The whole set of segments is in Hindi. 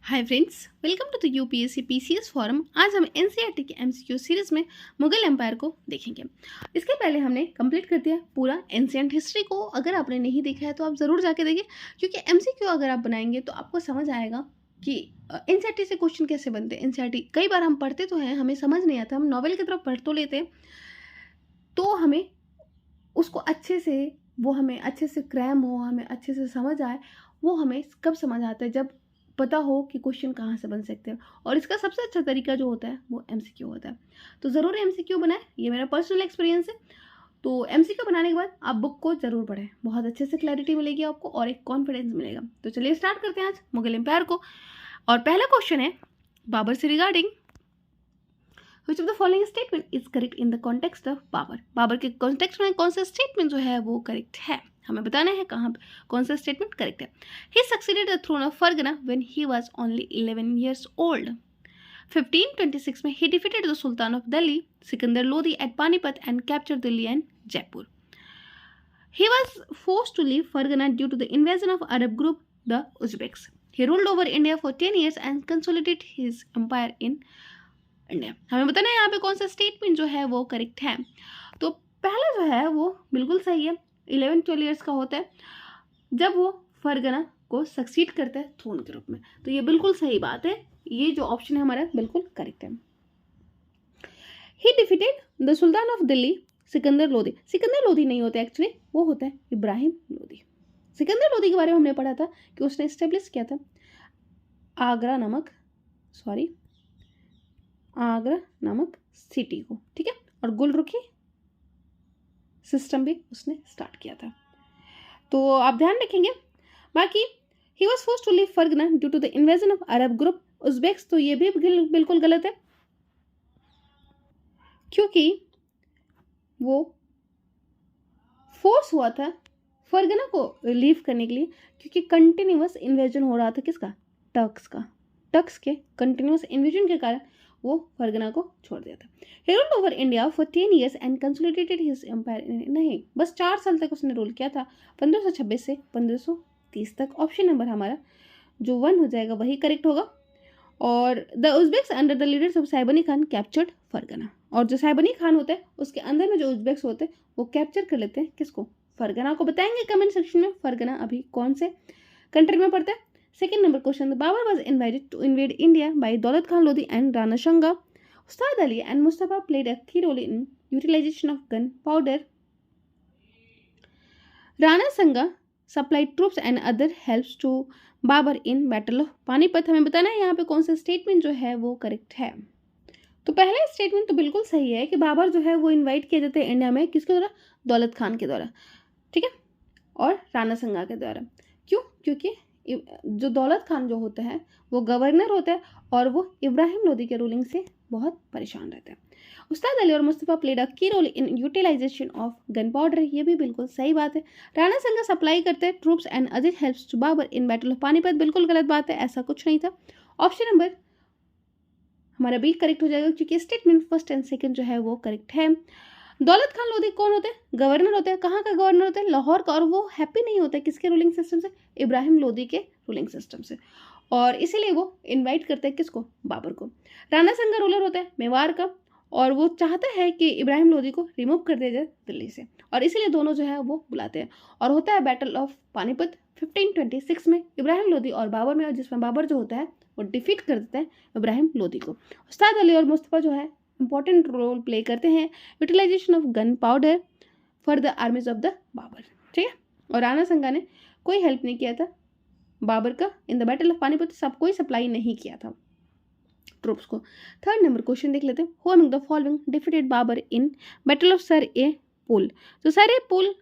Hi friends, welcome to the UPSC PCS forum. आज हम एनसीईआरटी के एमसीक्यू सीरीज में मुगल एम्पायर को देखेंगे। इसके पहले हमने कंप्लीट कर दिया पूरा एंशिएंट हिस्ट्री को। अगर आपने नहीं देखा है तो आप ज़रूर जाके देखिए, क्योंकि एमसीक्यू अगर आप बनाएंगे तो आपको समझ आएगा कि एनसीईआरटी से क्वेश्चन कैसे बनते हैं। एनसीईआरटी कई बार हम पढ़ते तो हैं, हमें समझ नहीं आता, हम नॉवेल की तरफ पढ़ तो लेते हैं, तो हमें उसको अच्छे से हमें अच्छे से क्रैम हो, हमें अच्छे से समझ आए। वो हमें कब समझ आता है? जब पता हो कि क्वेश्चन कहाँ से बन सकते हैं। और इसका सबसे अच्छा तरीका जो होता है वो एमसीक्यू होता है। तो ज़रूर एमसीक्यू बनाएं, ये मेरा पर्सनल एक्सपीरियंस है। तो एमसीक्यू बनाने के बाद आप बुक को ज़रूर पढ़ें, बहुत अच्छे से क्लैरिटी मिलेगी आपको और एक कॉन्फिडेंस मिलेगा। तो चलिए स्टार्ट करते हैं आज मुगल एम्पायर को। और पहला क्वेश्चन है बाबर से regarding, Which of the following statement is correct in the context of Babur? Babur के कॉन्टेक्स्ट में कौन सा स्टेटमेंट जो है वो करेक्ट है, हमें बताना है कहाँ कौन सा स्टेटमेंट करेक्ट है। He succeeded the throne of Fargana when he was only 11 years old. 1526 में he defeated the Sultan of Delhi, Sikandar Lodi at Panipat and captured Delhi and Jaipur. He was forced to leave Fargana due to the invasion of Arab group, the Uzbeks. He ruled over India for 10 years and consolidated his empire in India. हमें बताना है यहाँ पे कौन सा स्टेटमेंट जो है वो करेक्ट है। तो पहला जो है वो बिल्कुल सही है, 11-12 ईयर्स का होता है जब वो फरगना को सक्सीड करता है थ्रोन के रूप में। तो ये बिल्कुल सही बात है, ये जो ऑप्शन है हमारा बिल्कुल करेक्ट है। ही defeated the sultan of Delhi Sikandar Lodi. Sikandar Lodi नहीं होता एक्चुअली, वो होता है इब्राहिम लोदी। सिकंदर लोदी के बारे में हमने पढ़ा था कि उसने एस्टेब्लिश किया था आगरा नामक सिटी को, ठीक है, और गुलरुखी सिस्टम भी उसने स्टार्ट किया था। तो आप ध्यान रखेंगे। बाकी he was forced to leave Fergana due to the invasion of Arab group Uzbeks, तो ये भी बिल्कुल गलत है, क्योंकि वो फोर्स हुआ था फरगना को लीव करने के लिए, क्योंकि कंटिन्यूअस इन्वेजन हो रहा था किसका? टर्क्स के कंटिन्यूअस इन्वेजन के कारण वो फरगना को छोड़ दिया था। He ruled over India for 10 years and consolidated his empire in नहीं, बस 4 साल तक उसने रूल किया था, 1526 से 1530 तक। ऑप्शन नंबर हमारा जो 1 हो जाएगा वही करेक्ट होगा। और the Uzbeks under the leaders of Shaybani Khan captured Fergana, और जो साइबनी खान होते हैं उसके अंदर में जो उज़्बेक्स होते हैं वो कैप्चर कर लेते हैं किसको? फरगना को। बताएंगे कमेंट सेक्शन में फरगना अभी कौन से कंट्री में पड़ता है। Second number question, the Babur was invited to invade India by Daulat Khan Lodi and Rana Sanga. Ustad Ali and Mustafa played a key role in utilization of gunpowder. Rana Sanga supplied troops and other helps to Babur in Battle of Panipat. हमें बताना है यहाँ पे कौन सा स्टेटमेंट जो है वो करेक्ट है। तो पहला स्टेटमेंट तो बिल्कुल सही है कि बाबर जो है वो इन्वाइट किए जाते हैं इंडिया में किसके द्वारा? दौलत खान के द्वारा, ठीक है, और राणा संगा के द्वारा। क्यों? क्योंकि जो दौलत खान जो होता है वो गवर्नर होता है और वो इब्राहिम लोदी के रूलिंग से बहुत परेशान रहता है। उस्ताद अली और Mustafa played a key role in utilization of gun powder, ये भी बिल्कुल सही बात है। राणा संगा सप्लाई करते हैं troops and other helps to Babur in battle of Panipat, बिल्कुल गलत बात है, ऐसा कुछ नहीं था। ऑप्शन नंबर हमारा बी करेक्ट हो जाएगा, क्योंकि स्टेटमेंट फर्स्ट एंड सेकेंड जो है वो करेक्ट है। दौलत खान लोधी कौन होते हैं? गवर्नर होते हैं। कहाँ का गवर्नर होते हैं? लाहौर का। और वो हैप्पी नहीं होता है किसके रूलिंग सिस्टम से? इब्राहिम लोधी के रूलिंग सिस्टम से, और इसीलिए वो इनवाइट करते हैं किसको? बाबर को। राणा संगा रूलर होता है मेवाड़ का, और वो चाहता है कि इब्राहिम लोधी को रिमूव कर दिया जाए दिल्ली से, और इसीलिए दोनों जो है वो बुलाते हैं, और होता है बैटल ऑफ पानीपत 1526 में इब्राहिम लोधी और बाबर में, और जिसमें बाबर जो होता है वो डिफीट कर देता है इब्राहिम लोधी को। उस्ताद अली और मुस्तफ़ा जो है इंपॉर्टेंट रोल प्ले करते हैं utilization of gun powder for the armies of the Babur, ठीक है। और राणा संगा ने कोई हेल्प नहीं किया था बाबर का इन द बैटल ऑफ पानीपत, सब कोई सप्लाई नहीं किया था ट्रूप्स को। थर्ड नंबर क्वेश्चन देख लेते हैं, who among the following defeated Babur in battle of Sar e Pul. तो सर ए पुल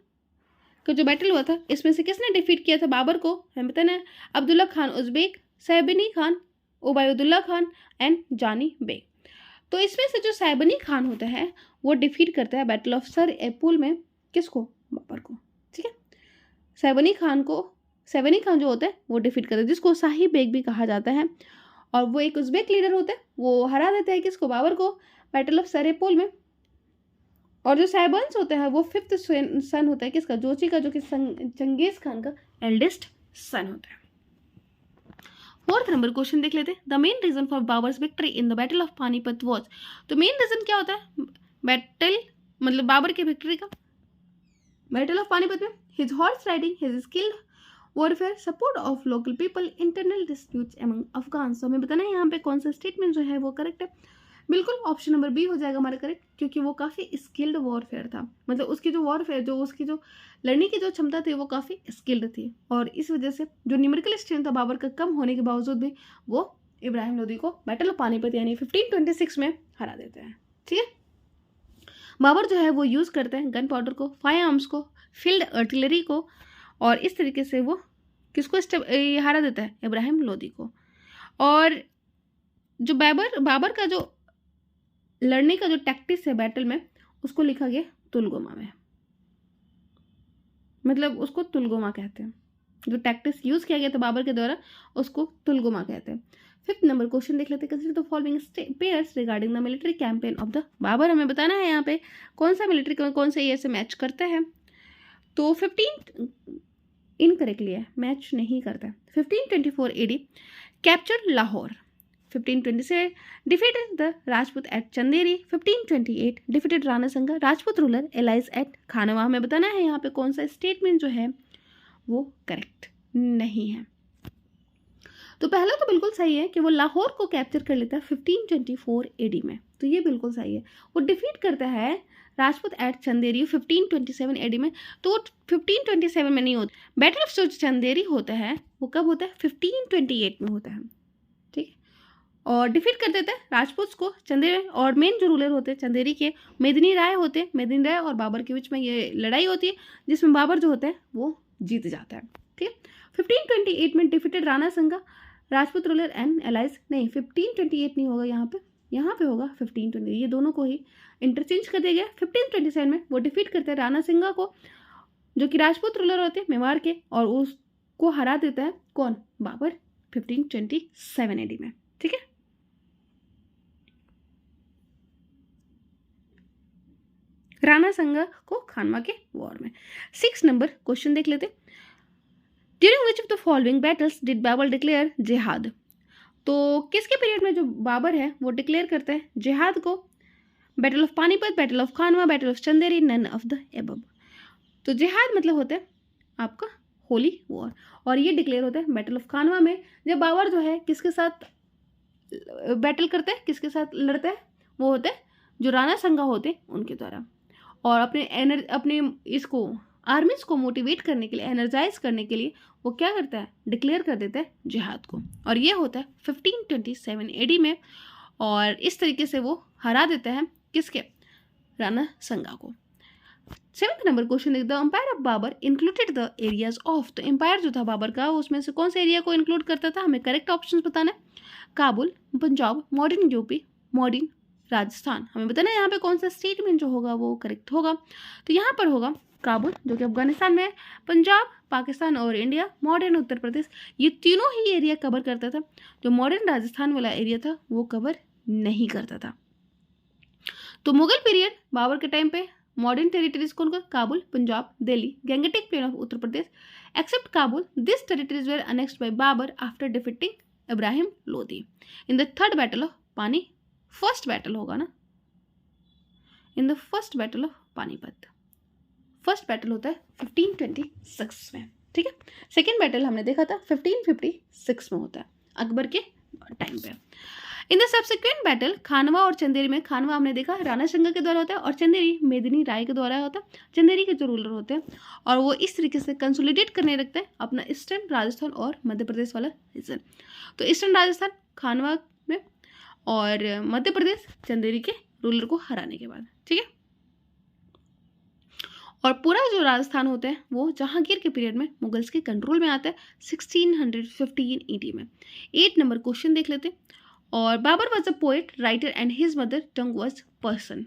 का जो बैटल हुआ था इसमें से किसने डिफीट किया था बाबर को? हमें बताना है। अब्दुल्ला खान उज़्बेक, साइबनी खान, उबायदुल्ला खान एंड जानी बेग। तो इसमें से जो साइबनी खान होता है वो डिफीट करता है बैटल ऑफ सर ए पुल में किसको? बाबर को, ठीक है। साइबनी खान जो होता है वो डिफीट करता है, जिसको शाही बेग भी कहा जाता है, और वो एक उज़्बेक लीडर होता है, वो हरा देता है किसको? बाबर को बैटल ऑफ सर ए पुल में। और जो साइबन्स होता है वो 5th सन होता है किसका? जोची का, जो कि चंगेज खान का एल्डेस्ट सन होता है। फोर्थ नंबर क्वेश्चन देख लेते हैं। The main reason for Babur's victory in the battle of Panipat was. तो मेन रीजन क्या होता है बैटल मतलब बाबर की विक्ट्री का बैटल ऑफ पानीपत में? His horse riding, his skilled warfare, support of local people, internal disputes among Afghan. तो हमें बताना है यहाँ पे कौन सा स्टेटमेंट जो है वो करेक्ट है। बिल्कुल ऑप्शन नंबर बी हो जाएगा हमारा करेक्ट, क्योंकि वो काफ़ी स्किल्ड वॉरफेयर था। मतलब उसकी जो वॉरफेयर जो उसकी जो लड़ने की जो क्षमता थी वो काफ़ी स्किल्ड थी, और इस वजह से जो न्यूमेरिकल स्ट्रेंथ था बाबर का कम होने के बावजूद भी वो इब्राहिम लोदी को बैटल ऑफ पानीपत यानी 1526 में हरा देते हैं। ठीक है, बाबर जो है वो यूज़ करते हैं गन पाउडर को, फायर आर्म्स को, फील्ड आर्टिलरी को, और इस तरीके से वो किसको हरा देता है? इब्राहिम लोदी को। और जो बाबर का जो लड़ने का जो टैक्टिक्स है बैटल में उसको लिखा गया तुलगोमा में, मतलब उसको तुलगोमा कहते हैं। जो टैक्टिक्स यूज किया गया था बाबर के द्वारा उसको तुलगोमा कहते हैं। फिफ्थ नंबर क्वेश्चन देख लेते हैं। Consider the following pairs regarding the military campaign of the Babur. हमें बताना है यहाँ पे कौन सा मिलिट्री कौन से ईयर से मैच करता है। तो 15 इनकरेक्टली है, मैच नहीं करता। 1524 AD capture Lahore. 1527 defeated the Rajput at Chanderi. 1528 defeated Rana Sanga Rajput ruler allies at Khanwa. हमें बताना है यहाँ पे कौन सा स्टेटमेंट जो है वो करेक्ट नहीं है। तो पहला तो बिल्कुल सही है कि वो लाहौर को कैप्चर कर लेता है 1524 AD में, तो ये बिल्कुल सही है। वो डिफीट करता है राजपूत एट चंदेरी 1527 AD में, तो वो 1527 में नहीं होता। बैटल ऑफ जो चंदेरी होता है वो कब होता है? 1528 में होता है। ठीक है, और डिफीट कर देता है राजपूत को चंदेरी, और मेन जो रूलर होते हैं चंदेरी के मेदिनी राय होते हैं। मेदिनी राय और बाबर के बीच में ये लड़ाई होती है जिसमें बाबर जो होता है वो जीत जाता है। ठीक है, 1528 में defeated Rana Sanga Rajput ruler and allies. नहीं, 1528 नहीं होगा यहाँ पे होगा 1520। ये दोनों को ही इंटरचेंज कर दिया गया। 1527 में वो डिफीट करते हैं राणा सिंगा को जो कि राजपूत रूलर होते हैं मेवाड़ के, और उसको हरा देता है कौन? बाबर 1527 AD में। ठीक है, राणा संगा को खानवा के वॉर में। 6 नंबर क्वेश्चन देख लेते। During which of the following battles did Babur declare jihad. तो किसके पीरियड में जो बाबर है वो डिक्लेयर करता है जिहाद को? Battle of Panipat, battle of Khanwa, battle of Chanderi, none of the above. तो जिहाद मतलब होता है आपका होली वॉर, और ये डिक्लेयर होता है बैटल ऑफ खानवा में, जब बाबर जो है किसके साथ बैटल करता है, किसके साथ लड़ता है? वो होता है जो राणा संगा होते हैं उनके द्वारा। और अपने इसको आर्मीज को मोटिवेट करने के लिए, एनर्जाइज करने के लिए वो क्या करता है? डिक्लेयर कर देता है जिहाद को, और ये होता है 1527 AD में, और इस तरीके से वो हरा देता है किसके? राणा संगा को। 7th नंबर क्वेश्चन देख। The empire of Babur included the areas of. तो एम्पायर जो था बाबर का उसमें से कौन से एरिया को इंक्लूड करता था? हमें करेक्ट ऑप्शन बताना है। Kabul, Punjab, modern UP, modern Rajasthan. हमें बताना है यहाँ पे कौन सा स्टेटमेंट जो होगा वो करेक्ट होगा। तो यहाँ पर होगा काबुल जो कि अफगानिस्तान में है, पंजाब पाकिस्तान और इंडिया, मॉडर्न उत्तर प्रदेश। ये तीनों ही एरिया कवर करता था। जो मॉडर्न राजस्थान वाला एरिया था वो कवर नहीं करता था। तो मुगल पीरियड बाबर के टाइम पे मॉडर्न टेरिटरीज कौन? Kabul, Punjab, Delhi, Gangetic plain of Uttar Pradesh. Except Kabul, this territories were annexed by Babur after defeating Ibrahim Lodi in the third battle of Pani. First battle होगा ना, in the first battle of Panipat. First battle होता है 1526 में। ठीक है, सेकेंड बैटल हमने देखा था 1556 में होता है अकबर के टाइम पे। इन द सब्सिक्वेंट बैटल खानवा और चंदेरी में, खानवा हमने देखा राणा संगा के द्वारा होता है, और चंदेरी मेदिनी राय के द्वारा होता है। चंदेरी के जो रूलर होते हैं, और वो इस तरीके से कंसोलिडेट करने रखते हैं अपना ईस्टर्न राजस्थान और मध्य प्रदेश वाला रीजन। तो ईस्टर्न राजस्थान खानवा में, और मध्य प्रदेश चंदेरी के रूलर को हराने के बाद। ठीक है, और पूरा जो राजस्थान होता है वो जहांगीर के पीरियड में मुगल्स के कंट्रोल में आता है 1615 AD में। 8 नंबर क्वेश्चन देख लेते हैं। और Babur was a poet, writer and his mother tongue was Persian.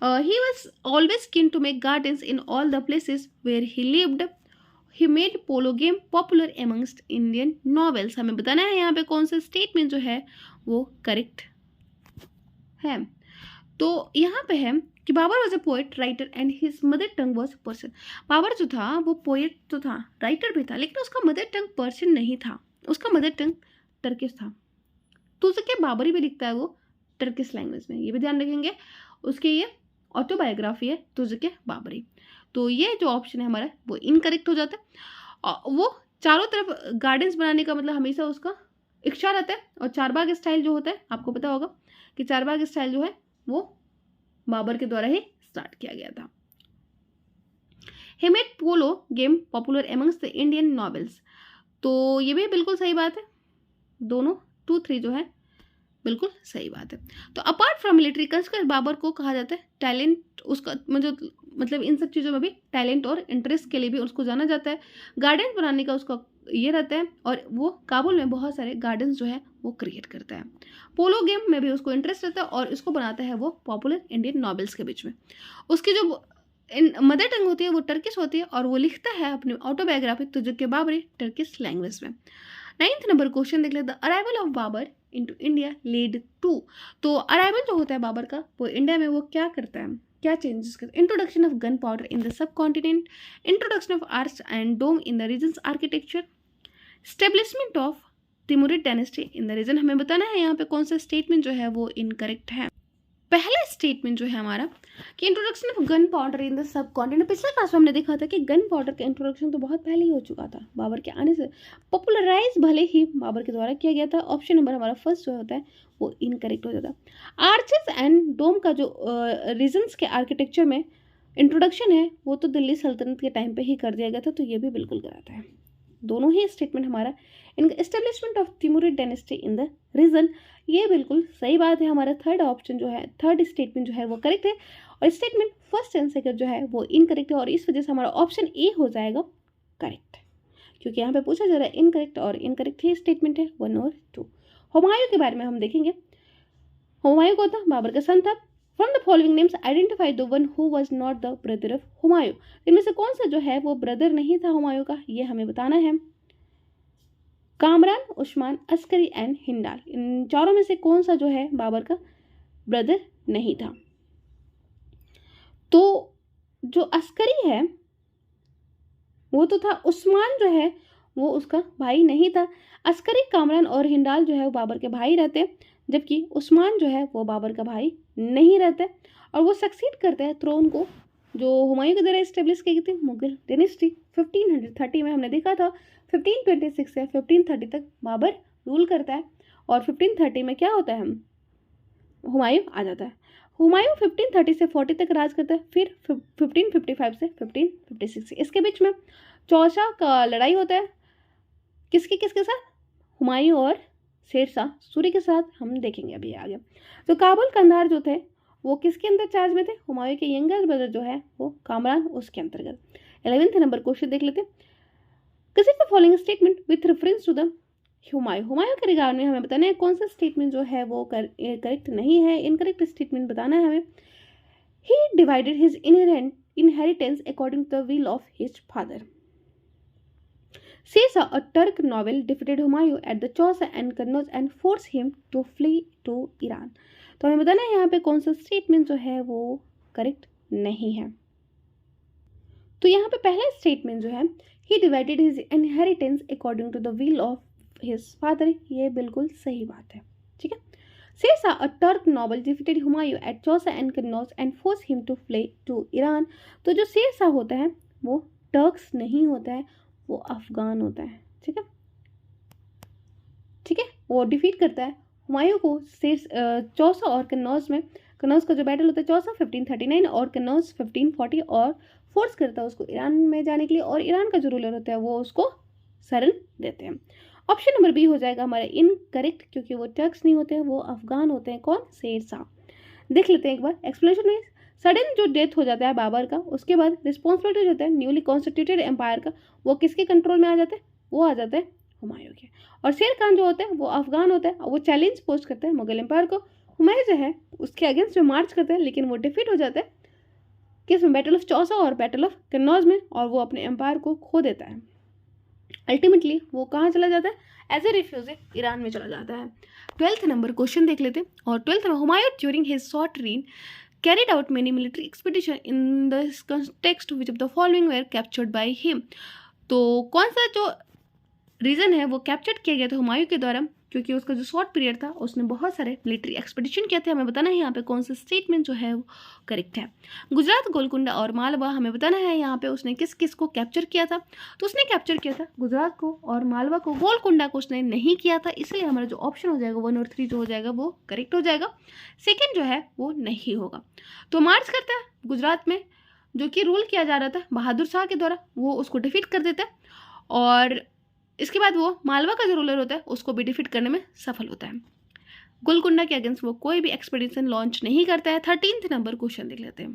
He was always keen to make gardens in all the places where he lived. He made polo game popular amongst Indian nobles. हमें बताना है यहाँ पे कौन सा स्टेटमेंट जो है वो करेक्ट है। तो यहाँ पे है कि Babur was a poet, writer and his mother tongue was Persian. Babur जो था वो पोएट तो था, राइटर भी था, लेकिन उसका मदर टंग पर्शियन नहीं था। उसका मदर टंग टर्किश था। तुज़के बाबरी भी लिखता है वो टर्किश लैंग्वेज में, ये भी ध्यान रखेंगे। उसकी ये ऑटोबायोग्राफी है तुज़के बाबरी। तो ये जो ऑप्शन है हमारा वो इनकरेक्ट हो जाता है। और वो चारों तरफ गार्डन्स बनाने का मतलब हमेशा उसका इच्छा रहता है। और चारबाग स्टाइल जो होता है आपको पता होगा कि चारबाग स्टाइल जो है वो बाबर के द्वारा ही स्टार्ट किया गया था। ही made polo game popular amongst the Indian novels. तो ये भी बिल्कुल सही बात है, दोनों 2, 3 जो है बिल्कुल सही बात है। तो अपार्ट फ्रॉम मिलिट्री कंस्कर बाबर को कहा जाता है टैलेंट, उसका मतलब इन सब चीज़ों में भी टैलेंट और इंटरेस्ट के लिए भी उसको जाना जाता है। गार्डन बनाने का उसका ये रहता है और वो काबुल में बहुत सारे गार्डन्स जो है वो क्रिएट करता है। पोलो गेम में भी उसको इंटरेस्ट रहता है और इसको बनाता है वो पॉपुलर इंडियन नॉवेल्स के बीच में। उसकी जो मदर टंग होती है वो टर्किश होती है और वो लिखता है अपनी autobiography Tuzuk Baburi Turkish language में। 9th नंबर क्वेश्चन देख लेते, the arrival of Babur into India led to. तो अराइवल जो होता है बाबर का वो इंडिया में वो क्या करता है, क्या चेंजेस करता है? Introduction of gun powder in the subcontinent, introduction of arts and dome in the regions architecture, establishment of Timurid dynasty in the region. हमें बताना है यहाँ पे कौन सा स्टेटमेंट जो है वो इनकरेक्ट है। पहला स्टेटमेंट जो है हमारा कि introduction of gun powder in the सब कॉन्टिनेंट। पिछले क्लास में हमने देखा था कि गन पाउडर का इंट्रोडक्शन तो बहुत पहले ही हो चुका था, बाबर के आने से पॉपुलराइज भले ही बाबर के द्वारा किया गया था। ऑप्शन नंबर हमारा फर्स्ट जो होता है वो इनकरेक्ट हो जाता है। आर्चेस एंड डोम का जो रीजन्स के आर्किटेक्चर में इंट्रोडक्शन है वो तो दिल्ली सल्तनत के टाइम पे ही कर दिया गया था, तो ये भी बिल्कुल गलत है। दोनों ही स्टेटमेंट हमारा इनका establishment of Timurid dynasty in the region, ये बिल्कुल सही बात है। हमारा थर्ड ऑप्शन जो है, थर्ड स्टेटमेंट जो है वो करेक्ट है और स्टेटमेंट फर्स्ट एंड सेकंड जो है वो इनकरेक्ट है और इस वजह से हमारा ऑप्शन ए हो जाएगा करेक्ट, क्योंकि यहाँ पे पूछा जा रहा है इनकरेक्ट और इनकरेक्ट ही स्टेटमेंट है 1 और 2। हुमायूं के बारे में हम देखेंगे। हुमायूं कौन था? बाबर का सन था। From the following names identify the one who was not the brother of Humayun. इनमें से कौन सा जो है वो ब्रदर नहीं था हुमायूं का, ये हमें बताना है। कामरान, उस्मान, अस्करी एंड हिंडाल, इन चारों में से कौन सा जो है बाबर का ब्रदर नहीं था? तो जो अस्करी है वो तो था, उस्मान जो है वो उसका भाई नहीं था। अस्करी, कामरान और हिंडाल जो है वो बाबर के भाई रहते, जबकि उस्मान जो है वो बाबर का भाई नहीं रहते और वो सक्सीड करते हैं थ्रोन को जो हुमायूं के द्वारा इस्टेब्लिश की गई थी मुगल डायनेस्टी 1530 में। हमने देखा था 1526 से 1530 तक बाबर रूल करता है और 1530 में क्या होता है, हुमायूं आ जाता है। हुमायूं 1530 से 40 तक राज करता है, फिर 1555 से 1556 इसके बीच में चौसा का लड़ाई होता है। किसके साथ? हुमायूं और शेरशाह सूरी के साथ, हम देखेंगे अभी आगे। तो काबुल कंधार जो थे वो किसके अंदर चार्ज में थे? हुमायूं के यंगर ब्रदर जो है वो कामरान, उसके अंतर्गत। 11th नंबर क्वेश्चन देख लेते, किसी the following statement with reference to the Humayun के रिगार्ड में हमें बताना है कौन सा स्टेटमेंट जो है वो करेक्ट नहीं है। इनकरेक्ट स्टेटमेंट बताना है हमें। He divided his inheritance according to the will of his father. Sirsa, a Turk novel, defeated Humayun at the Chausa and Kannauj and forced him to flee to Iran। तो हमें बताना है यहाँ पे कौन सा स्टेटमेंट जो है वो करेक्ट नहीं है। तो यहाँ पे पहला स्टेटमेंट जो है he divided his inheritance according to the will of his father, ये बिल्कुल सही बात है, ठीक है। Sirsa, a Turk novel, defeated Humayun at Chausa and Kannauj and forced him to flee to Iran। तो जो सिरसा होता है वो टर्क्स नहीं होता है, वो अफगान होता है, ठीक है, ठीक है। वो डिफीट करता है हुमायूं को चौसा और कन्नौज में। कन्नौज का जो बैटल होता है चौसा 1539 और कन्नौज 1540 और फोर्स करता है उसको ईरान में जाने के लिए और ईरान का जो रूलर होता है वो उसको शरण देते हैं। ऑप्शन नंबर बी हो जाएगा हमारा इनकरेक्ट, क्योंकि वो टर्क्स नहीं होते हैं, वो अफगान होते हैं। कौन? शेरशाह। देख लेते हैं एक बार एक्सप्लेनेशन में। सडन जो डेथ हो जाता है बाबर का, उसके बाद रिस्पॉन्सिबिलिटी जो होता है न्यूली कॉन्स्टिट्यूटेड एम्पायर का, वो किसके कंट्रोल में आ जाता है? वो आ जाता है हुमायूं के। और शेर खान जो होता है वो अफगान होता है और वो चैलेंज पोस्ट करता है मुगल एम्पायर को। हुमायूं जो है उसके अगेंस्ट में मार्च करता है, लेकिन वो डिफीट हो जाता है किस में? बैटल ऑफ चौसा और बैटल ऑफ कन्नौज में, और वो अपने एम्पायर को खो देता है। अल्टीमेटली वो कहाँ चला जाता है? एज ए रिफ्यूजी ईरान में चला जाता है। 12th नंबर क्वेश्चन देख लेते हैं। और 12th में Humayun during his short reign carried out many military expeditions in this context which of the following were captured by him। तो कौन सा जो रीज़न है वो कैप्चर किया गया था हुमायूं के द्वारा, क्योंकि उसका जो शॉर्ट पीरियड था उसने बहुत सारे मिलिट्री एक्सपेडिशन किए थे। हमें बताना है यहाँ पे कौन सा स्टेटमेंट जो है वो करेक्ट है। गुजरात, गोलकुंडा और मालवा, हमें बताना है यहाँ पे उसने किस किस को कैप्चर किया था। तो उसने कैप्चर किया था गुजरात को और मालवा को, गोलकुंडा को उसने नहीं किया था, इसलिए हमारा जो ऑप्शन हो जाएगा 1 और 3 जो हो जाएगा वो करेक्ट हो जाएगा। सेकेंड जो है वो नहीं होगा। तो मार्च करता है गुजरात में, जो कि रूल किया जा रहा था बहादुर शाह के द्वारा, वो उसको डिफीट कर देता है और इसके बाद वो मालवा का जो रूलर होता है उसको भी डिफीट करने में सफल होता है। गोलकुंडा के अगेंस्ट वो कोई भी एक्सपेडिशन लॉन्च नहीं करता है। 13th नंबर क्वेश्चन देख लेते हैं।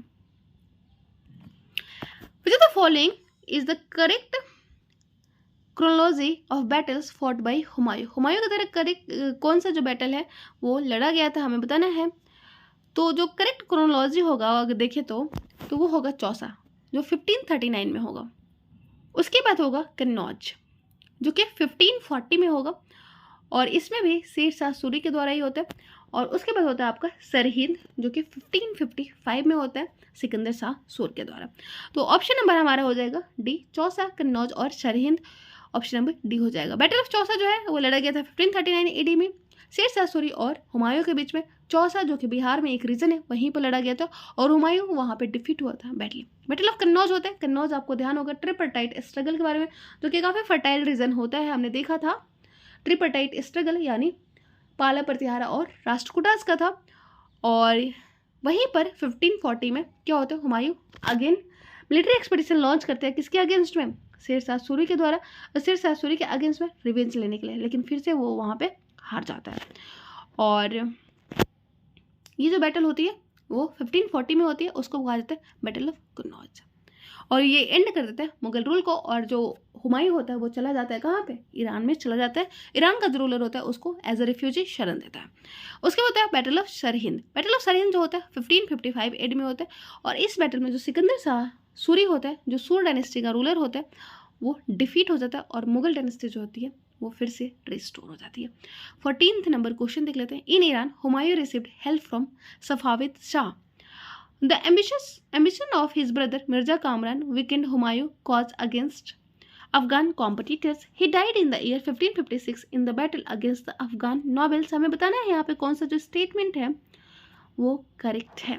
Which of the following is the correct chronology of battles fought by Humayun. Humayun के द्वारा करेक्ट कौन सा जो बैटल है वो लड़ा गया था, हमें बताना है। तो जो करेक्ट क्रोनोलॉजी होगा अगर देखें तो वो होगा चौसा, जो 1539 में होगा। उसके बाद होगा कन्नौज, जो कि 1540 में होगा और इसमें भी शेर शाह सूरी के द्वारा ही होता है। और उसके बाद होता है आपका सरहिंद, जो कि 1555 में होता है सिकंदर शाह सूर के द्वारा। तो ऑप्शन नंबर हमारा हो जाएगा डी, चौसा, कन्नौज और सरहिंद। ऑप्शन नंबर डी हो जाएगा। बैटल ऑफ चौसा जो है वो लड़ा गया था 1539 AD में शेर शाह सूरी और हुमायूं के बीच में। चौसा जो कि बिहार में एक रीजन है वहीं पर लड़ा गया था और हुमायूं वहाँ पे डिफीट हुआ था बैटल। बैटल ऑफ कन्नौज होता है, कन्नौज आपको ध्यान होगा ट्रिपरटाइट स्ट्रगल के बारे में, जो कि काफ़ी फर्टाइल रीजन होता है। हमने देखा था ट्रिपरटाइट स्ट्रगल यानी पाला, प्रतिहारा और राष्ट्रकूटास का था। और वहीं पर 1540 में क्या होता है, Humayun again military expedition launch करते हैं। किसके अगेंस्ट में? शेर शाह सूरी के द्वारा, और शेर शाह सूरी के अगेंस्ट में रिवेंज लेने के लिए, लेकिन फिर से वो वहाँ पे हार जाता है। और ये जो बैटल होती है वो 1540 में होती है, उसको कहा जाता है बैटल ऑफ कन्नौज। और ये एंड कर देता है मुगल रूल को। और जो हुमायूं होता है वो चला जाता है कहाँ पे? ईरान में चला जाता है। ईरान का जो रूलर होता है उसको एज अ रिफ्यूजी शरण देता है। उसके बाद होता है battle of Sirhind. Battle of Sirhind जो होता है 1555 AD में होता है और इस बैटल में जो सिकंदर शाह सूरी होता है, जो सूर डायनेस्टी का रूलर होता है, वो डिफीट हो जाता है और मुगल डायनेस्टी जो होती है वो फिर से रिस्टोर हो जाती है। 14th नंबर क्वेश्चन देख लेते हैं। In Iran Humayun received help from Safavid Shah. The ambition of his brother Mirza Kamran weakened Humayun cause against Afghan competitors. He died in the year 1556 in the battle against the Afghan nobles. हमें बताना है यहाँ पे कौन सा जो स्टेटमेंट है वो करेक्ट है।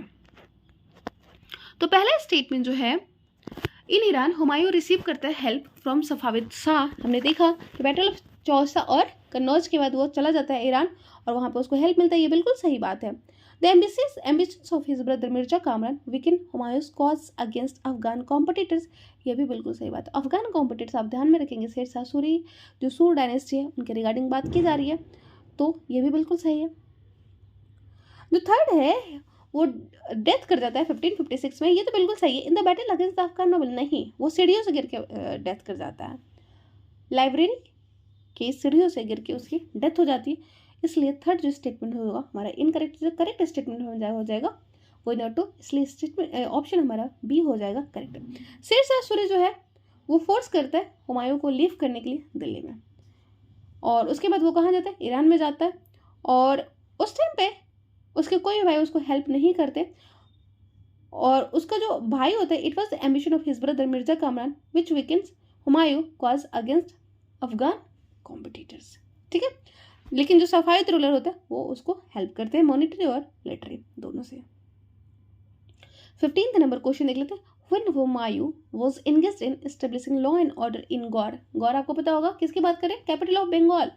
तो पहला स्टेटमेंट जो है, इन ईरान हुमायूं रिसीव करता है हेल्प फ्रॉम सफाविद शाह। हमने देखा कि बैटल ऑफ चौसा और कन्नौज के बाद वो चला जाता है ईरान और वहाँ पे उसको हेल्प मिलता है, ये बिल्कुल सही बात है। The ambitions of his brother Mirza Kamran weakened Humayun's cause against Afghan competitors. ये भी बिल्कुल सही बात है। अफगान कॉम्पिटिटर्स आप ध्यान में रखेंगे, शेर शाह सूरी जो सूर डायनेस्टी है उनके रिगार्डिंग बात की जा रही है, तो ये भी बिल्कुल सही है। जो थर्ड है वो डेथ कर जाता है 1556 में, ये तो बिल्कुल सही है। In the battle against the Afghan noble, नहीं, वो सीढ़ियों से गिर के डेथ कर जाता है। लाइब्रेरी की सीढ़ियों से गिर के उसकी डेथ हो जाती है, इसलिए थर्ड जो स्टेटमेंट होगा हमारा इनकरेक्ट। जो करेक्ट स्टेटमेंट हो जाएगा वो नॉट टू, इसलिए स्टेटमेंट ऑप्शन हमारा बी हो जाएगा करेक्ट। शेर शाह सूरी जो है वो फोर्स करता है हुमायूं को लीव करने के लिए दिल्ली में, और उसके बाद वो कहाँ जाता है? ईरान में जाता है। और उस टाइम पे उसके कोई भाई उसको हेल्प नहीं करते और उसका जो भाई होता है, it was the ambition of his brother Mirza Kamran which weekends Humayun cause against Afghan competitors. ठीक है, लेकिन जो सफाविद रूलर होता है वो उसको हेल्प करते हैं मॉनिटरी और मिलिटरी दोनों से। 15th नंबर क्वेश्चन देख लेते हैं। When Humayun was engaged in establishing law and order in गौर, गौर आपको पता होगा किसकी बात करें? Capital of Bengal.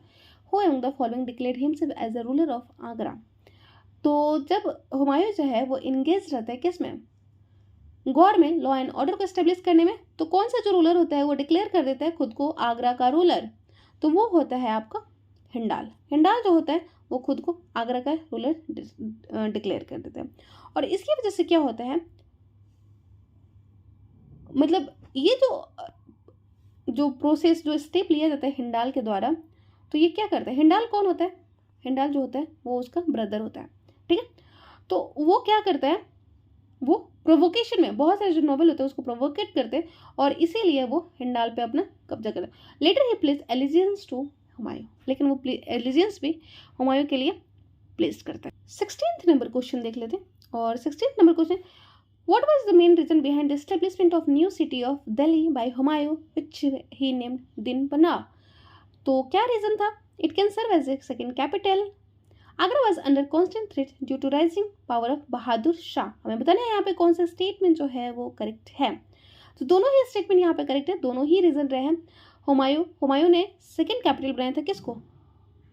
Who among the following declared himself as the ruler of Agra? तो जब हुमायूं जो है वो इंगेज रहता है किस में? गौर में, लॉ एंड ऑर्डर को एस्टेब्लिश करने में। तो कौन सा जो रूलर होता है वो डिक्लेयर कर देता है खुद को आगरा का रूलर? तो वो होता है आपका हिंडाल। हिंडाल जो होता है वो खुद को आगरा का रूलर डिक्लेयर कर देता है। और इसकी वजह से क्या होता है, मतलब ये जो प्रोसेस, जो स्टेप लिया जाता है हिंडाल के द्वारा, तो ये क्या करता है? हिंडाल कौन होता है? हिंडाल जो होता है वो उसका ब्रदर होता है। ठीक है, तो वो क्या करता है, वो प्रोवोकेशन में बहुत सारे जो नोबल होते हैं उसको प्रोवोकेट करते हैं और इसीलिए वो हिंडाल पे अपना कब्जा करता है। Later he place allegiance to Humayun, लेकिन वो एलिजियंस भी हुमायूं के लिए प्लेस करता है। 16th नंबर क्वेश्चन देख लेते हैं। और 16th number question, what was the main reason behind the establishment of new city of Delhi by Humayun which he named Din Panah? तो क्या रीजन था? It can serve as a second capital. Agra was under constant threat due to rising power of Bahadur Shah. हमें बताना है यहाँ पे कौन सा स्टेटमेंट जो है वो करेक्ट है। तो दोनों ही स्टेटमेंट यहाँ पे करेक्ट है, दोनों ही रीजन रहे हैं। हुमायूं ने सेकेंड कैपिटल बनाया था किसको?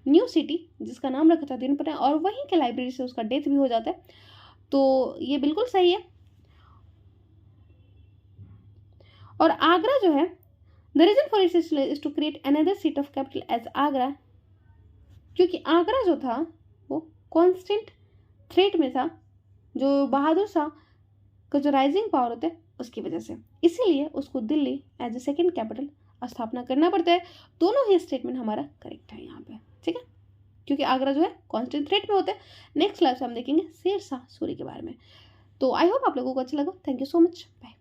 न्यू सिटी, जिसका नाम रखा था दिन पर, और वहीं के लाइब्रेरी से उसका डेथ भी हो जाता है। तो ये बिल्कुल सही है। और आगरा जो है, the reason for its is to create another seat of capital as Agra, क्योंकि आगरा जो था वो कॉन्स्टेंट थ्रेट में था, जो बहादुर शाह का जो राइजिंग पावर होता है उसकी वजह से, इसीलिए उसको Delhi as a second capital स्थापना करना पड़ता है। दोनों ही स्टेटमेंट हमारा करेक्ट है यहाँ पे, ठीक है, क्योंकि आगरा जो है कॉन्स्टेंट थ्रेट में होता है। नेक्स्ट क्लास में हम देखेंगे शेर शाह सूरी के बारे में। तो आई होप आप लोगों को अच्छा लगा। Thank you so much, bye.